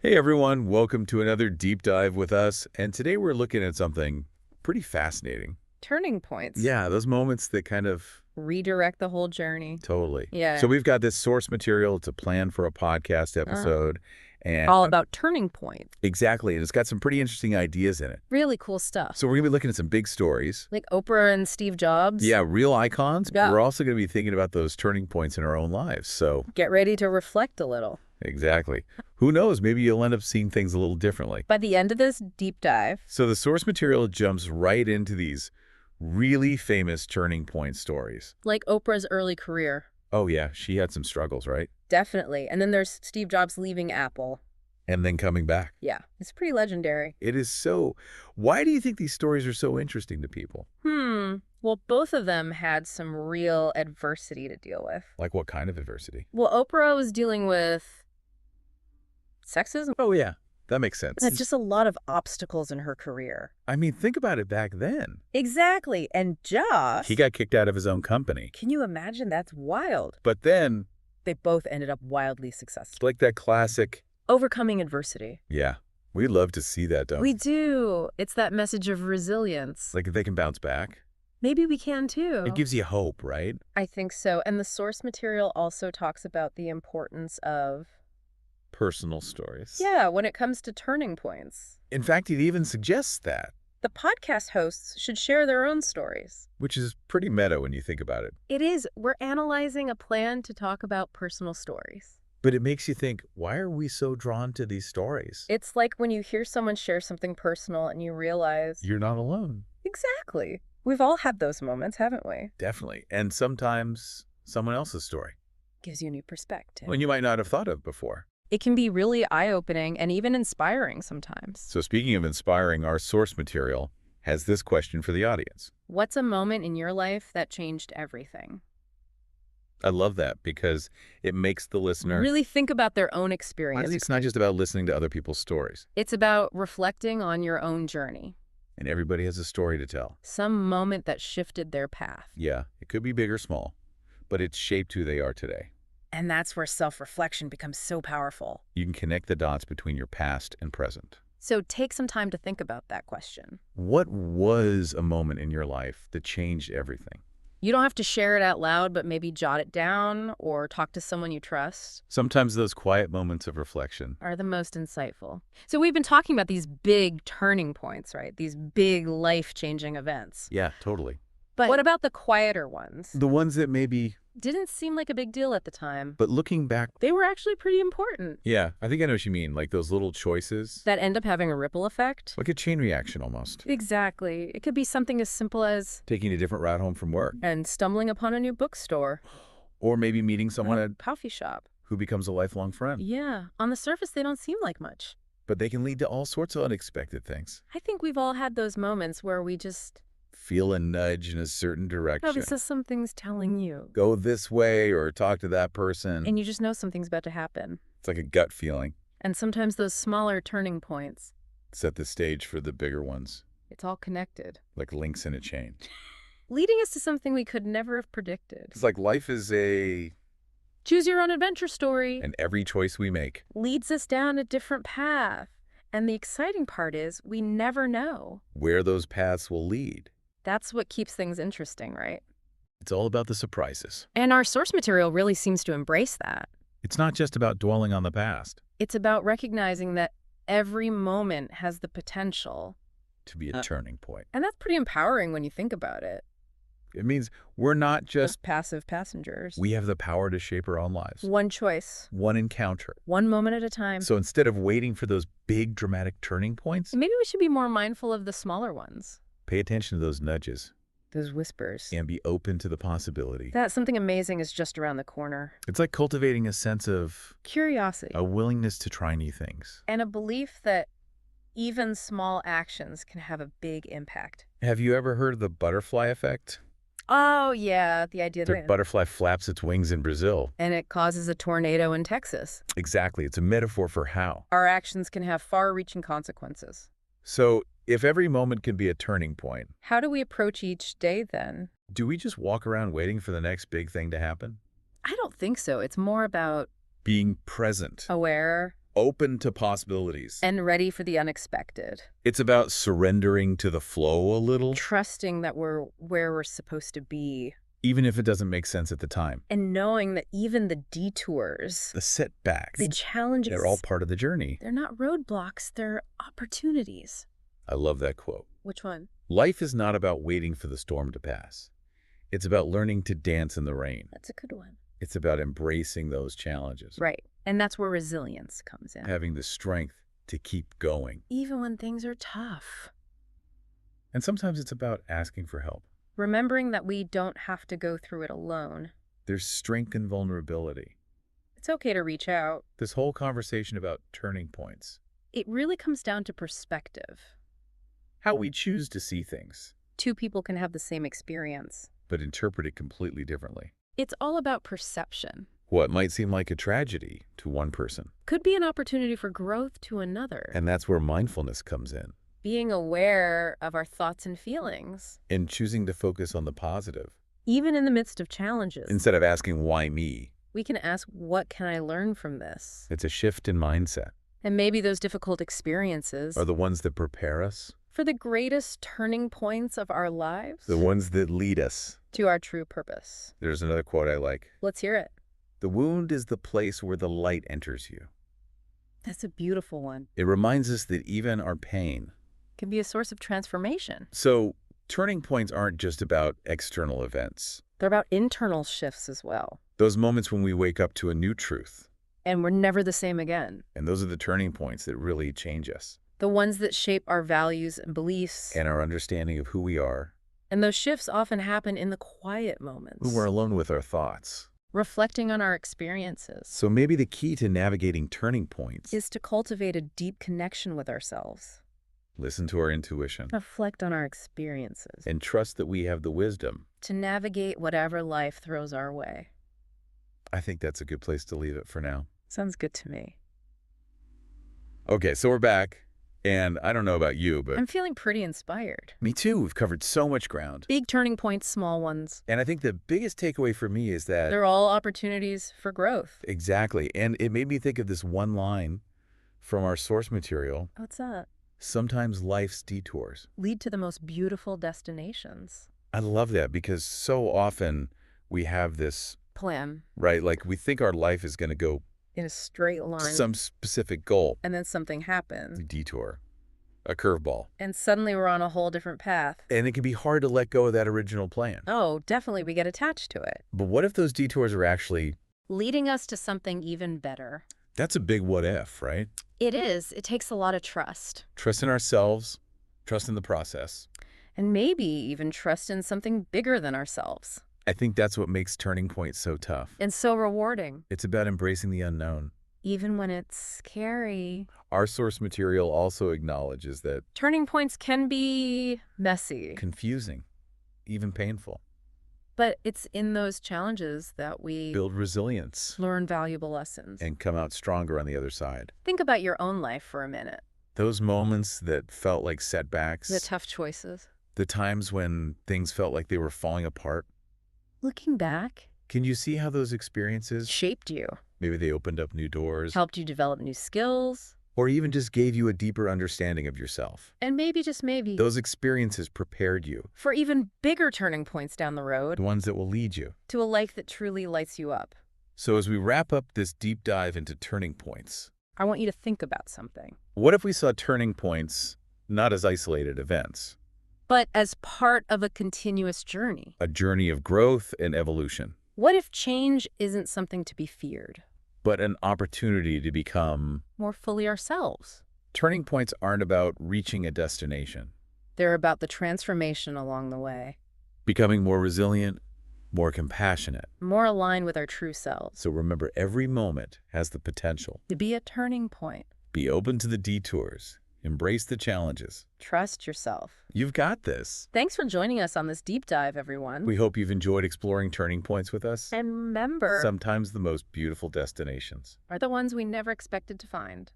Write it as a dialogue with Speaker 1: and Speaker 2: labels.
Speaker 1: Hey everyone, welcome to another deep dive with us. And today we're looking at something pretty fascinating.
Speaker 2: Turning points.
Speaker 1: Yeah, those moments that kind of
Speaker 2: Redirect the whole journey.
Speaker 1: totally.
Speaker 2: Yeah.
Speaker 1: So we've got this source material. It's a plan for a podcast episode. And
Speaker 2: All about turning points.
Speaker 1: exactly, and it's got some pretty interesting ideas in it.
Speaker 2: Really cool stuff.
Speaker 1: So we're going to be looking at some big stories.
Speaker 2: Like Oprah and Steve Jobs.
Speaker 1: Yeah, real icons.
Speaker 2: Yeah.
Speaker 1: We're also going to be thinking about those turning points in our own lives. So
Speaker 2: Get ready to reflect a little.
Speaker 1: exactly. Who knows? Maybe you'll end up seeing things a little differently.
Speaker 2: By the end of this deep dive,
Speaker 1: So the source material jumps right into these really famous turning point stories.
Speaker 2: like Oprah's early career.
Speaker 1: Oh, yeah, she had some struggles, right?
Speaker 2: Definitely. And then there's Steve Jobs leaving Apple.
Speaker 1: And then coming back.
Speaker 2: Yeah. It's pretty legendary.
Speaker 1: It is so... Why do you think these stories are so interesting to people?
Speaker 2: Well, both of them had some real adversity to deal with.
Speaker 1: Like what kind of adversity?
Speaker 2: Well, Oprah was dealing with sexism.
Speaker 1: Oh, yeah, that makes sense.
Speaker 2: That's just a lot of obstacles in her career.
Speaker 1: I mean, think about it back then.
Speaker 2: Exactly. And Josh...
Speaker 1: He got kicked out of his own company.
Speaker 2: Can you imagine? That's wild.
Speaker 1: But then,
Speaker 2: They both ended up wildly successful.
Speaker 1: like that classic...
Speaker 2: Overcoming adversity.
Speaker 1: Yeah, we love to see that, don't we?
Speaker 2: We do. It's that message of resilience.
Speaker 1: Like if they can bounce back.
Speaker 2: Maybe we can too.
Speaker 1: It gives you hope, right?
Speaker 2: I think so. And the source material also talks about the importance of...
Speaker 1: Personal stories.
Speaker 2: Yeah, when it comes to turning points.
Speaker 1: In fact, it even suggests that,
Speaker 2: The podcast hosts should share their own stories.
Speaker 1: which is pretty meta when you think about it.
Speaker 2: It is. We're analyzing a plan to talk about personal stories.
Speaker 1: But it makes you think, why are we so drawn to these stories?
Speaker 2: It's like when you hear someone share something personal and you realize...
Speaker 1: You're not alone.
Speaker 2: Exactly. We've all had those moments, haven't we?
Speaker 1: Definitely. And sometimes someone else's story.
Speaker 2: Gives you a new perspective.
Speaker 1: One you might not have thought of before.
Speaker 2: It can be really eye-opening and even inspiring sometimes.
Speaker 1: So speaking of inspiring, our source material has this question for the audience.
Speaker 2: What's a moment in your life that changed everything?
Speaker 1: I love that because it makes the listener...
Speaker 2: Really think about their own
Speaker 1: I
Speaker 2: experience.
Speaker 1: think it's not just about listening to other people's stories.
Speaker 2: It's about reflecting on your own journey.
Speaker 1: And everybody has a story to tell.
Speaker 2: Some moment that shifted their path.
Speaker 1: Yeah, it could be big or small, but it's shaped who they are today.
Speaker 2: And that's where self-reflection becomes so powerful.
Speaker 1: You can connect the dots between your past and present.
Speaker 2: So take some time to think about that question.
Speaker 1: What was a moment in your life that changed everything?
Speaker 2: You don't have to share it out loud, but maybe jot it down or talk to someone you trust.
Speaker 1: Sometimes those quiet moments of reflection.
Speaker 2: Are the most insightful. So we've been talking about these big turning points, right? These big life-changing events.
Speaker 1: Yeah, totally.
Speaker 2: But what about the quieter ones?
Speaker 1: The ones that maybe...
Speaker 2: Didn't seem like a big deal at the time.
Speaker 1: But looking back...
Speaker 2: They were actually pretty important.
Speaker 1: Yeah, I think I know what you mean. Like those little choices.
Speaker 2: That end up having a ripple effect?
Speaker 1: Like a chain reaction almost.
Speaker 2: Exactly. It could be something as simple as...
Speaker 1: Taking a different route home from work.
Speaker 2: And stumbling upon a new bookstore.
Speaker 1: Or maybe meeting someone
Speaker 2: A coffee shop.
Speaker 1: who becomes a lifelong friend.
Speaker 2: Yeah. On the surface, they don't seem like much.
Speaker 1: But they can lead to all sorts of unexpected things.
Speaker 2: I think we've all had those moments where we just...
Speaker 1: Feel a nudge in a certain direction.
Speaker 2: Oh, this is something's telling you.
Speaker 1: Go this way or talk to that person.
Speaker 2: And you just know something's about to happen.
Speaker 1: It's like a gut feeling.
Speaker 2: And sometimes those smaller turning points,
Speaker 1: Set the stage for the bigger ones.
Speaker 2: it's all connected.
Speaker 1: Like links in a chain.
Speaker 2: Leading us to something we could never have predicted.
Speaker 1: It's like life is a...
Speaker 2: Choose your own adventure story.
Speaker 1: And every choice we make.
Speaker 2: Leads us down a different path. And the exciting part is we never know.
Speaker 1: Where those paths will lead.
Speaker 2: That's what keeps things interesting, right?
Speaker 1: It's all about the surprises.
Speaker 2: And our source material really seems to embrace that.
Speaker 1: It's not just about dwelling on the past.
Speaker 2: It's about recognizing that every moment has the potential.
Speaker 1: To be a turning point.
Speaker 2: And that's pretty empowering when you think about it.
Speaker 1: It means we're not just...
Speaker 2: passive passengers.
Speaker 1: We have the power to shape our own lives.
Speaker 2: One choice.
Speaker 1: One encounter.
Speaker 2: One moment at a time.
Speaker 1: So instead of waiting for those big dramatic turning points,
Speaker 2: Maybe we should be more mindful of the smaller ones.
Speaker 1: pay attention to those nudges
Speaker 2: Those whispers.
Speaker 1: and be open to the possibility.
Speaker 2: That something amazing is just around the corner.
Speaker 1: It's like cultivating a sense of
Speaker 2: Curiosity.
Speaker 1: a willingness to try new things.
Speaker 2: And a belief that even small actions can have a big impact.
Speaker 1: Have you ever heard of the butterfly effect?
Speaker 2: Oh, yeah, the idea
Speaker 1: The
Speaker 2: that...
Speaker 1: butterfly flaps its wings in Brazil.
Speaker 2: And it causes a tornado in Texas.
Speaker 1: Exactly. It's a metaphor for how.
Speaker 2: Our actions can have far-reaching consequences.
Speaker 1: So if every moment can be a turning point,
Speaker 2: How do we approach each day then?
Speaker 1: do we just walk around waiting for the next big thing to happen?
Speaker 2: I don't think so. It's more about
Speaker 1: Being present.
Speaker 2: aware,
Speaker 1: open to possibilities.
Speaker 2: And ready for the unexpected.
Speaker 1: It's about surrendering to the flow a little,
Speaker 2: Trusting that we're where we're supposed to be.
Speaker 1: even if it doesn't make sense at the time.
Speaker 2: And knowing that even the detours,
Speaker 1: The setbacks,
Speaker 2: the challenges,
Speaker 1: they're all part of the journey.
Speaker 2: they're not roadblocks, they're opportunities.
Speaker 1: I love that quote.
Speaker 2: Which one?
Speaker 1: Life is not about waiting for the storm to pass. It's about learning to dance in the rain.
Speaker 2: That's a good one.
Speaker 1: It's about embracing those challenges,
Speaker 2: Right. And that's where resilience comes in.
Speaker 1: having the strength to keep going.
Speaker 2: Even when things are tough.
Speaker 1: And sometimes it's about asking for help.
Speaker 2: Remembering that we don't have to go through it alone.
Speaker 1: There's strength in vulnerability.
Speaker 2: It's okay to reach out.
Speaker 1: This whole conversation about turning points,
Speaker 2: It really comes down to perspective.
Speaker 1: how we choose to see things,
Speaker 2: Two people can have the same experience.
Speaker 1: but interpret it completely differently.
Speaker 2: It's all about perception.
Speaker 1: What might seem like a tragedy to one person.
Speaker 2: Could be an opportunity for growth to another.
Speaker 1: And that's where mindfulness comes in.
Speaker 2: Being aware of our thoughts and feelings,
Speaker 1: And choosing to focus on the positive.
Speaker 2: even in the midst of challenges.
Speaker 1: Instead of asking, why me?
Speaker 2: We can ask, what can I learn from this?
Speaker 1: It's a shift in mindset.
Speaker 2: And maybe those difficult experiences
Speaker 1: Are the ones that prepare us,
Speaker 2: for the greatest turning points of our lives
Speaker 1: the ones that lead us.
Speaker 2: to our true purpose.
Speaker 1: There's another quote I like.
Speaker 2: Let's hear it.
Speaker 1: The wound is the place where the light enters you.
Speaker 2: That's a beautiful one.
Speaker 1: It reminds us that even our pain.
Speaker 2: Can be a source of transformation.
Speaker 1: So, turning points aren't just about external events.
Speaker 2: They're about internal shifts as well.
Speaker 1: Those moments when we wake up to a new truth.
Speaker 2: And we're never the same again.
Speaker 1: And those are the turning points that really change us.
Speaker 2: The ones that shape our values and beliefs.
Speaker 1: And our understanding of who we are.
Speaker 2: And those shifts often happen in the quiet moments.
Speaker 1: When we're alone with our thoughts.
Speaker 2: Reflecting on our experiences.
Speaker 1: So maybe the key to navigating turning points
Speaker 2: Is to cultivate a deep connection with ourselves.
Speaker 1: listen to our intuition.
Speaker 2: Reflect on our experiences.
Speaker 1: And trust that we have the wisdom.
Speaker 2: To navigate whatever life throws our way.
Speaker 1: I think that's a good place to leave it for now.
Speaker 2: Sounds good to me.
Speaker 1: Okay, so we're back. And I don't know about you, but
Speaker 2: I'm feeling pretty inspired.
Speaker 1: me too. We've covered so much ground.
Speaker 2: Big turning points, small ones.
Speaker 1: And I think the biggest takeaway for me is that
Speaker 2: They're all opportunities for growth.
Speaker 1: exactly. And it made me think of this one line from our source material.
Speaker 2: What's that?
Speaker 1: Sometimes life's detours.
Speaker 2: Lead to the most beautiful destinations.
Speaker 1: I love that because so often we have this,
Speaker 2: Plan
Speaker 1: right? Like we think our life is going to go
Speaker 2: in a straight
Speaker 1: to
Speaker 2: line.
Speaker 1: some specific goal.
Speaker 2: And then something happens.
Speaker 1: A detour, a curveball.
Speaker 2: And suddenly we're on a whole different path.
Speaker 1: And it can be hard to let go of that original plan.
Speaker 2: Oh, definitely we get attached to it.
Speaker 1: But what if those detours are actually,
Speaker 2: Leading us to something even better.
Speaker 1: that's a big what if, right?
Speaker 2: It is. It takes a lot of trust.
Speaker 1: Trust in ourselves, trust in the process.
Speaker 2: And maybe even trust in something bigger than ourselves.
Speaker 1: I think that's what makes turning points so tough.
Speaker 2: And so rewarding.
Speaker 1: It's about embracing the unknown.
Speaker 2: Even when it's scary.
Speaker 1: Our source material also acknowledges that
Speaker 2: Turning points can be messy.
Speaker 1: confusing, even painful.
Speaker 2: But it's in those challenges that we
Speaker 1: Build resilience
Speaker 2: learn valuable lessons.
Speaker 1: and come out stronger on the other side.
Speaker 2: Think about your own life for a minute.
Speaker 1: Those moments that felt like setbacks,
Speaker 2: The tough choices.
Speaker 1: the times when things felt like they were falling apart.
Speaker 2: Looking back,
Speaker 1: Can you see how those experiences,
Speaker 2: shaped you,
Speaker 1: maybe they opened up new doors,
Speaker 2: helped you develop new skills,
Speaker 1: or even just gave you a deeper understanding of yourself?
Speaker 2: and maybe, just maybe,
Speaker 1: Those experiences prepared you,
Speaker 2: for even bigger turning points down the road,
Speaker 1: the ones that will lead you.
Speaker 2: to a life that truly lights you up.
Speaker 1: So as we wrap up this deep dive into turning points,
Speaker 2: I want you to think about something.
Speaker 1: what if we saw turning points not as isolated events,
Speaker 2: But as part of a continuous journey.
Speaker 1: a journey of growth and evolution,
Speaker 2: What if change isn't something to be feared?
Speaker 1: but an opportunity to become?
Speaker 2: More fully ourselves.
Speaker 1: Turning points aren't about reaching a destination,
Speaker 2: They're about the transformation along the way.
Speaker 1: becoming more resilient, more compassionate.
Speaker 2: More aligned with our true selves.
Speaker 1: So remember, every moment has the potential.
Speaker 2: To be a turning point.
Speaker 1: Be open to the detours. Embrace the challenges.
Speaker 2: Trust yourself.
Speaker 1: You've got this.
Speaker 2: Thanks for joining us on this deep dive, everyone.
Speaker 1: We hope you've enjoyed exploring turning points with us.
Speaker 2: And remember,
Speaker 1: Sometimes the most beautiful destinations
Speaker 2: are the ones we never expected to find.